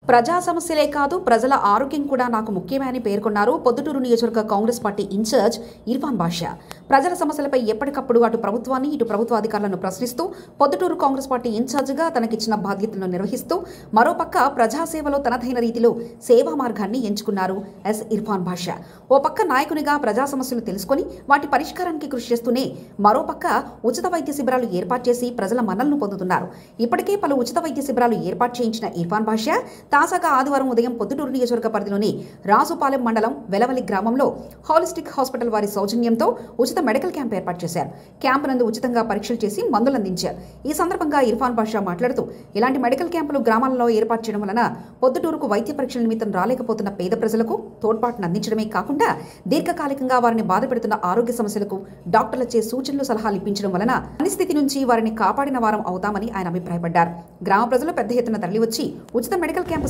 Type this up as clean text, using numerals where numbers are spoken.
ప్రజా సమస్యలే కాదు ప్రజల ఆరోగ్యం కూడా నాకు ముఖ్యమే అని పేర్కొన్నారు పొద్దుటూరు నియోజకవర్గ కాంగ్రెస్ పార్టీ ఇన్ఛార్జ్ ఇర్ఫాన్ బాషా. ప్రజల సమస్యలపై ఎప్పటికప్పుడు అటు ప్రభుత్వాన్ని ఇటు ప్రభుత్వ అధికారులను ప్రశ్నిస్తూ పొద్దుటూరు కాంగ్రెస్ పార్టీ ఇన్ఛార్జిగా తనకిచ్చిన బాధ్యతలను నిర్వహిస్తూ మరోపక్క ప్రజాసేవలో తనదైన రీతిలో సేవా మార్గాన్ని ఎంచుకున్నారు ఎస్ ఇర్ఫాన్ బాషా. ఓ పక్క నాయకునిగా ప్రజా సమస్యలు తెలుసుకొని వాటి పరిష్కారానికి కృషి చేస్తూనే మరోపక్క ఉచిత వైద్య శిబిరాలు ఏర్పాటు చేసి ప్రజల మన్నలను పొందుతున్నారు. ఇప్పటికే పలు ఉచిత వైద్య శిబిరాలు ఏర్పాటు చేయించిన ఇర్ఫాన్ బాషా తాజాగా ఆదివారం ఉదయం పొద్దుటూరు నియోజకవర్గ పరిధిలోని రాజుపాలెం మండలం వెలవలి గ్రామంలో హాలిస్టిక్ హాస్పిటల్ వారి సౌజన్యంతో ఉచిత మెడికల్ క్యాంప్ ఏర్పాటు చేశారు. క్యాంపు నందు ఉచితంగా పరీక్షలు చేసి మందులు అందించారు. ఈ సందర్భంగా ఇర్ఫాన్ బాషా మాట్లాడుతూ ఇలాంటి మెడికల్ క్యాంపులు గ్రామాలలో ఏర్పాటు చేయడం వలన పొద్దుటూరుకు వైద్య పరీక్షల నిమిత్తం రాలేకపోతున్న పేద ప్రజలకు తోడ్పాటును అందించడమే కాకుండా దీర్ఘకాలికంగా వారిని బాధపెడుతున్న ఆరోగ్య సమస్యలకు డాక్టర్లచే సూచనలు సలహాలు ఇప్పించడం వలన అనిస్థితి నుంచి వారిని కాపాడిన వారం అవుతామని ఆయన అభిప్రాయపడ్డారు. గ్రామ ప్రజలు పెద్ద ఎత్తున తరలివచ్చి ఉచిత మెడికల్ క్యాంపు